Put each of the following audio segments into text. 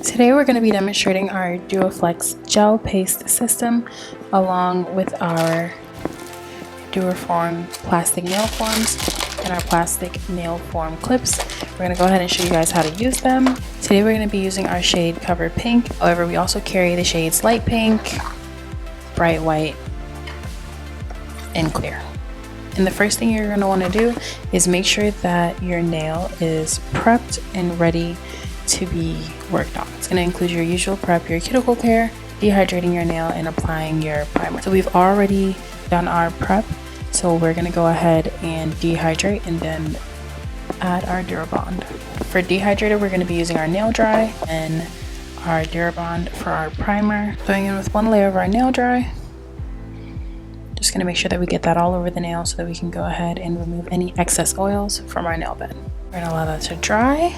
Today we're going to be demonstrating our DuraFlex gel paste system along with our DuraForm plastic nail forms and our plastic nail form clips. We're going to go ahead and show you guys how to use them. Today we're going to be using our shade Cover Pink. However, we also carry the shades Light Pink, Bright White, and Clear. And the first thing you're going to want to do is make sure that your nail is prepped and ready to be worked on. It's going to include your usual prep, your cuticle care, dehydrating your nail, and applying your primer. So we've already done our prep, so we're going to go ahead and dehydrate and then add our DuraBond. For dehydrated, we're going to be using our nail dry and our DuraBond for our primer. Going in with one layer of our nail dry. Just going to make sure that we get that all over the nail so that we can go ahead and remove any excess oils from our nail bed. We're going to allow that to dry.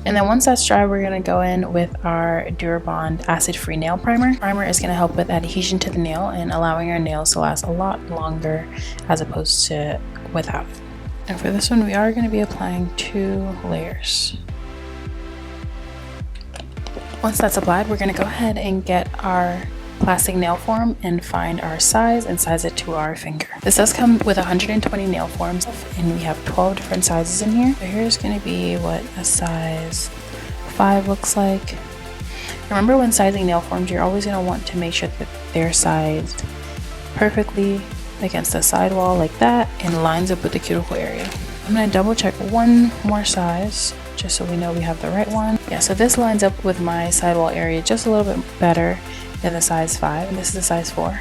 And then once that's dry, we're going to go in with our DuraBond acid-free nail primer. Primer is going to help with adhesion to the nail and allowing our nails to last a lot longer as opposed to without it. And for this one, we are going to be applying 2 layers. Once that's applied, we're going to go ahead and get our plastic nail form and find our size and size it to our finger. This does come with 120 nail forms and we have 12 different sizes in here. So here's going to be what a size 5 looks like. Remember, when sizing nail forms, you're always going to want to make sure that they're sized perfectly against the sidewall like that and lines up with the cuticle area. I'm going to double check one more size just so we know we have the right one. Yeah, so this lines up with my sidewall area just a little bit better than the size 5, and this is a size 4.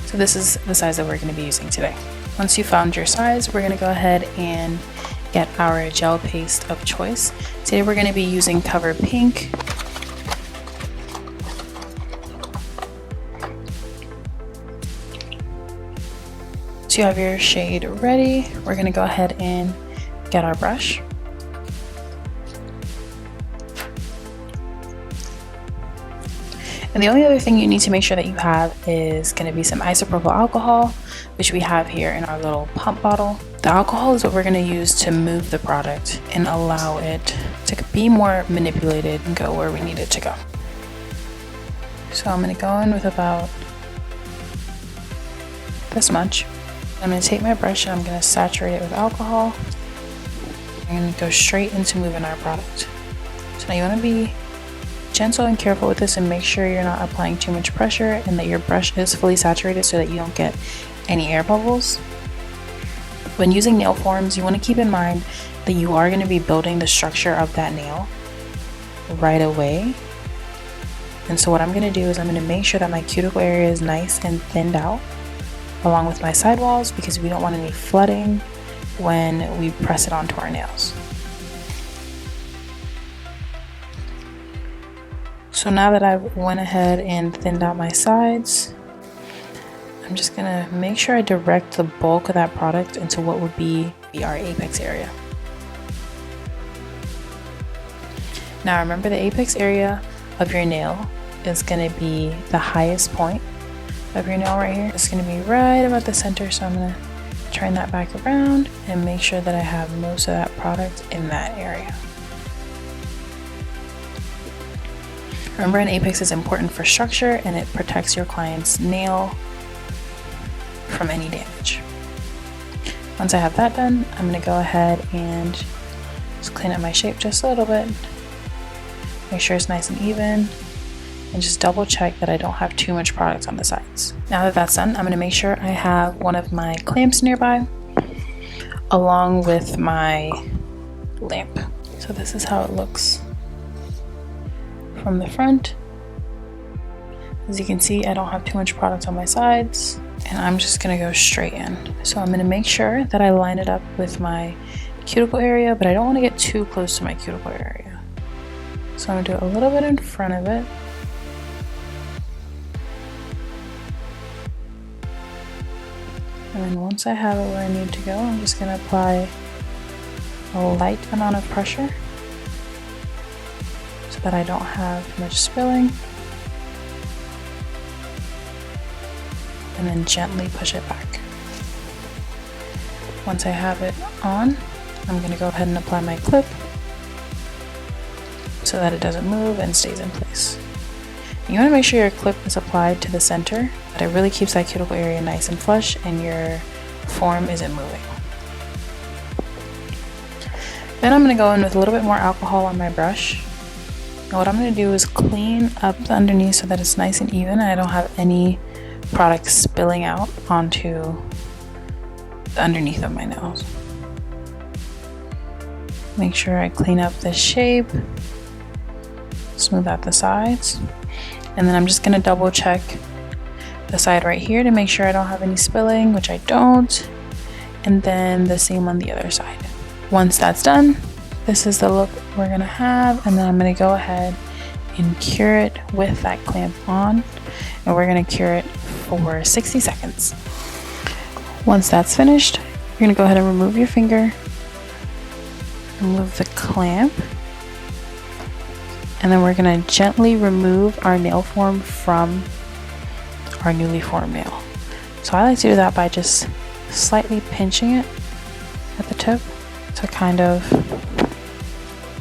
So this is the size that we're going to be using today. Once you found your size, we're going to go ahead and get our gel paste of choice. Today we're going to be using Cover Pink. So you have your shade ready. We're going to go ahead and get our brush. And the only other thing you need to make sure that you have is going to be some isopropyl alcohol, which we have here in our little pump bottle. The alcohol is what we're going to use to move the product and allow it to be more manipulated and go where we need it to go. So I'm going to go in with about this much. I'm going to take my brush and I'm going to saturate it with alcohol. I'm going to go straight into moving our product. So now you want to be gentle and careful with this and make sure you're not applying too much pressure and that your brush is fully saturated so that you don't get any air bubbles. When using nail forms, you want to keep in mind that you are going to be building the structure of that nail right away. And so what I'm going to do is I'm going to make sure that my cuticle area is nice and thinned out along with my sidewalls, because we don't want any flooding when we press it onto our nails. So now that I've went ahead and thinned out my sides, I'm just gonna make sure I direct the bulk of that product into what would be our apex area. Now remember, the apex area of your nail is gonna be the highest point of your nail right here. It's gonna be right about the center, so I'm gonna turn that back around and make sure that I have most of that product in that area. Remember, an apex is important for structure and it protects your client's nail from any damage. Once I have that done, I'm going to go ahead and just clean up my shape just a little bit. Make sure it's nice and even, and just double check that I don't have too much product on the sides. Now that that's done, I'm going to make sure I have one of my clamps nearby along with my lamp. So this is how it looks from the front. As you can see, I don't have too much product on my sides, and I'm just gonna go straight in. So I'm gonna make sure that I line it up with my cuticle area, but I don't want to get too close to my cuticle area. So I'm gonna do a little bit in front of it. And then once I have it where I need to go, I'm just gonna apply a light amount of pressure so that I don't have much spilling, and then gently push it back. Once I have it on, I'm going to go ahead and apply my clip so that it doesn't move and stays in place. You want to make sure your clip is applied to the center, but it really keeps that cuticle area nice and flush and your form isn't moving. Then I'm going to go in with a little bit more alcohol on my brush. Now what I'm going to do is clean up the underneath so that it's nice and even and I don't have any product spilling out onto the underneath of my nails. Make sure I clean up the shape, smooth out the sides, and then I'm just going to double check the side right here to make sure I don't have any spilling, which I don't, and then the same on the other side. Once that's done, this is the look we're going to have, and then I'm going to go ahead and cure it with that clamp on, and we're going to cure it for 60 seconds. Once that's finished, you're going to go ahead and remove your finger, remove the clamp, and then we're going to gently remove our nail form from our newly formed nail. So I like to do that by just slightly pinching it at the tip to kind of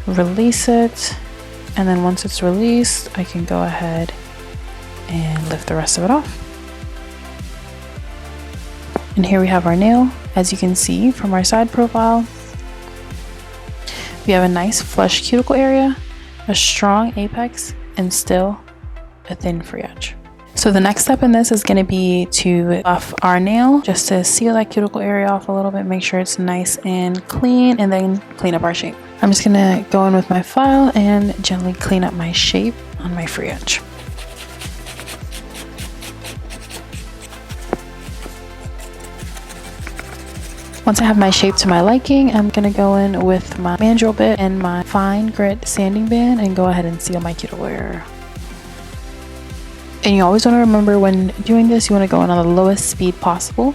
release it, and then once it's released I can go ahead and lift the rest of it off. And here we have our nail. As you can see from our side profile, we have a nice flush cuticle area, a strong apex, and still a thin free edge. So the next step in this is going to be to buff our nail just to seal that cuticle area off a little bit, make sure it's nice and clean, and then clean up our shape. I'm just going to go in with my file and gently clean up my shape on my free edge. Once I have my shape to my liking, I'm going to go in with my mandrel bit and my fine grit sanding band and go ahead and seal my cuticle area. And you always want to remember when doing this, you want to go in on the lowest speed possible,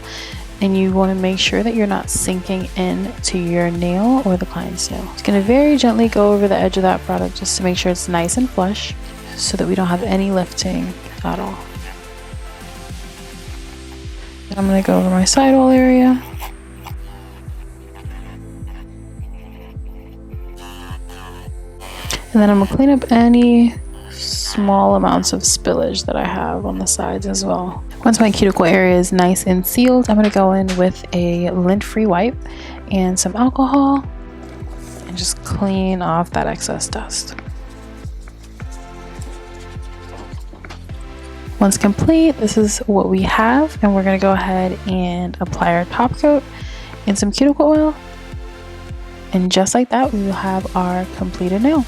and you want to make sure that you're not sinking into your nail or the client's nail. Just going to very gently go over the edge of that product just to make sure it's nice and flush so that we don't have any lifting at all. Then I'm going to go over my sidewall area. And then I'm going to clean up any small amounts of spillage that I have on the sides as well. Once my cuticle area is nice and sealed, I'm going to go in with a lint-free wipe and some alcohol and just clean off that excess dust. Once complete, this is what we have, and we're going to go ahead and apply our top coat in some cuticle oil, and just like that we will have our completed nail.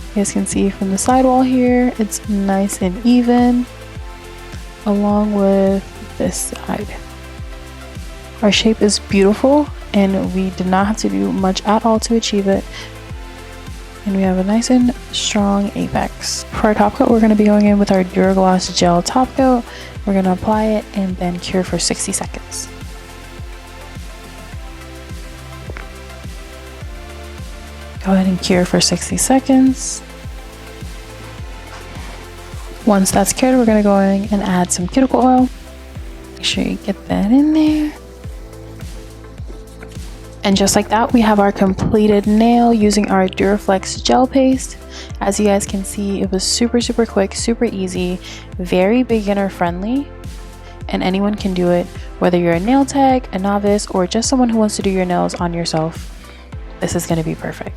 You guys can see from the sidewall here, it's nice and even, along with this side. Our shape is beautiful, and we did not have to do much at all to achieve it. And we have a nice and strong apex. For our top coat, we're going to be going in with our DuraGloss Gel Top Coat. We're going to apply it and then cure for 60 seconds. Go ahead and cure for 60 seconds. Once that's cured, we're going to go in and add some cuticle oil. Make sure you get that in there. And just like that, we have our completed nail using our DuraFlex gel paste. As you guys can see, it was super quick, super easy, very beginner friendly, and anyone can do it, whether you're a nail tech, a novice, or just someone who wants to do your nails on yourself. This is going to be perfect.